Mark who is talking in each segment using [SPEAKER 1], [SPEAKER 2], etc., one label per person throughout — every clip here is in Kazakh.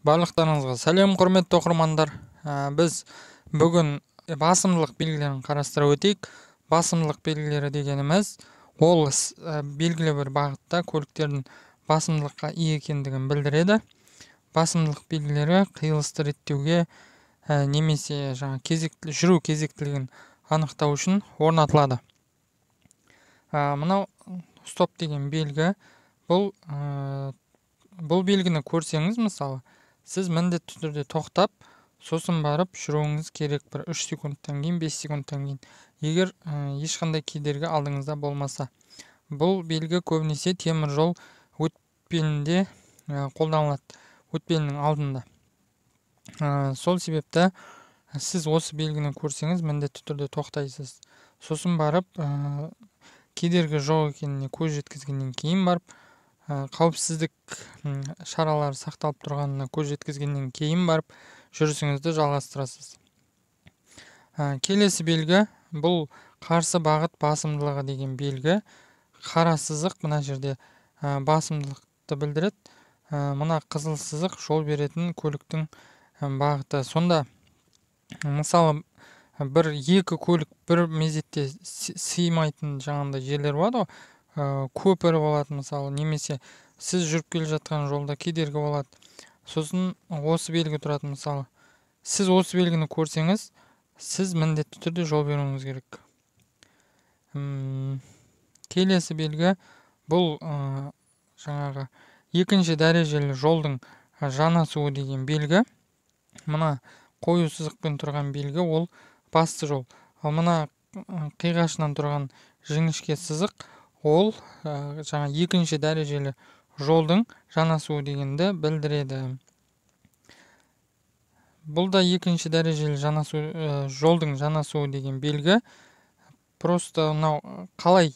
[SPEAKER 1] Барлықтарыңызға сәлем, құрметті оқырмандар. Біз бүгін басымдылық белгілерін қарастыра өтейік. Басымдылық белгілері дегеніміз, ол белгілі бір бағытта көліктердің басымдылыққа ие екендігін білдіреді. Басымдылық белгілері қиылысты реттеуге немесе жүру кезектілігін анықтау үшін орнатылады. Мынау стоп деген белгі. Бұл белгіні көрсеңіз, мысалы, сіз міндетті түрде тоқтап, сосын барып жүруіңіз керек. 3 секундтан кейін, 5 секундтан кейін, егер ешқандай кедергі алдыңызда болмаса. Бұл белгі көбінесе темір жол өтпелінде қолданылады, өтпелінің алдында. Сол себепті сіз осы белгіні көрсеңіз, міндетті түрде тоқтайсыз. Сосын барып, кедергі жоқ екеніне көз жеткізгеннен кейін барып, қауіпсіздік шаралары сақталып тұрғанына көз жеткізгеннен кейін барып жүрісіңізді жалғастырасыз. Келесі белгі, бұл қарсы бағыт басымдылығы деген белгі. Қара сызық мына жерде басымдылықты білдіреді. Мына қызыл сызық жол беретін көліктің бағыты. Сонда мысалы екі көлік бір мезетте сыймайтын жаңағындай жерлер болады ғой. Көпірі болады мысалы, немесе сіз жүріп келе жатқан жолда кедергі болады. Сосын осы белгі тұрады мысалы. Сіз осы белгіні көрсеңіз, сіз міндетті түрде жол беруіңіз керек. Келесі белгі, бұл жаңағы екінші дәрежелі жолдың жанасуы деген белгі. Мына қою сызықпен тұрған белгі, ол басты жол. Ал мына қиғашынан тұрған жіңішке сызық, ол екінші дәрежелі жолдың жанасуы дегенді білдіреді. Бұл да екінші дәрежелі жолдың жанасуы деген белгі. Просто қалай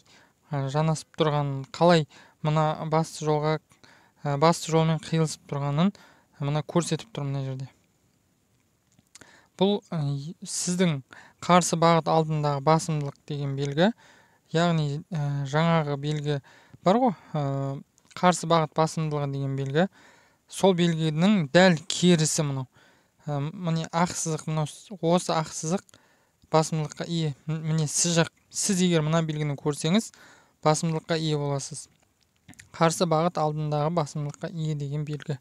[SPEAKER 1] жанасып тұрғанын, қалай мына басты жолмен қиылысып тұрғанын мына көрсетіп тұр мына жерде. Бұл сіздің қарсы бағыт алдындағы басымдылық деген белгі. Яғни жаңағы белгі бар ғой, қарсы бағыт басымдылығы деген белгі. Сол белгінің дәл керісі мынау. Міне ақ сызық, осы ақ сызық басымдылыққа ие. Міне сіз егер мына белгіні көрсеңіз, басымдылыққа ие боласыз. Қарсы бағыт алдындағы басымдылыққа ие деген белгі.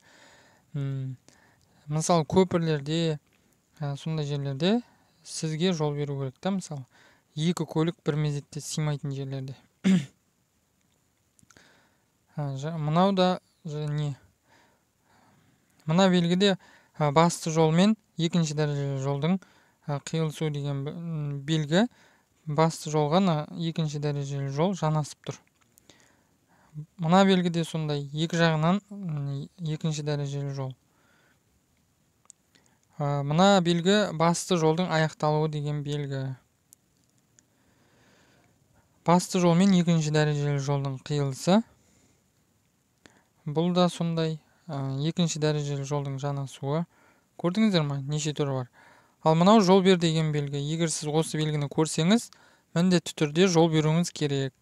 [SPEAKER 1] Мысалы көпірлерде, сондай жерлерде сізге жол беру керек та, мысалы. Екі көлік бір мезетте сыймайтын жерлерде. Мынау да мына белгіде басты жол мен екінші дәрежелі жолдың қиылысуы деген белгі. Басты жолға екінші дәрежелі жол жанасып тұр. Мына белгіде сондай, екі жағынан екінші дәрежелі жол. Мына белгі басты жолдың аяқталуы деген белгі. Басты жол мен екінші дәрежелі жолдың қиылысы. Бұл да сондай, екінші дәрежелі жолдың жанасуы. Көрдіңіздер ме? Неше түрі бар. Ал мынау жол бер деген белгі. Егер сіз осы белгіні көрсеңіз, міндетті түрде жол беруіңіз керек.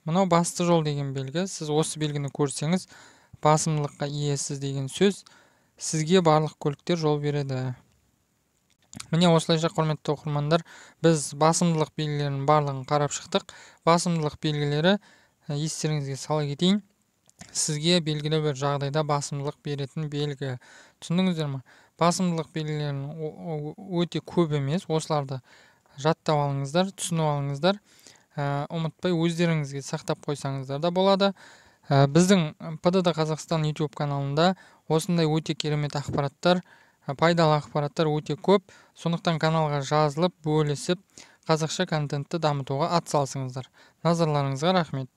[SPEAKER 1] Мынау басты жол деген белгі. Сіз осы белгіні көрсеңіз, басымдылыққа иесіз деген сөз. Сізге барлық көліктер жол береді. Міне осылайша, құрметті оқырмандар, біз басымдылық белгілерінің барлығын қарап шықтық. Басымдылық белгілері, естеріңізге сала кетейін, сізге белгілі бір жағдайда басымдылық беретін белгі. Түсіндіңіздер ме? Басымдылық белгілерінің өте көп емес, осыларды жаттап алыңыздар, түсініп алыңыздар. Ұмытпай өздеріңізге сақтап қойсаңыздар да болады. Біздің ПДД Қазақстан YouTube каналында осындай өте керемет ақпараттар, пайдалы ақпараттар өте көп. Сондықтан каналға жазылып, бөлісіп, қазақша контентті дамытуға атсалысыңыздар. Назарларыңызға рахмет.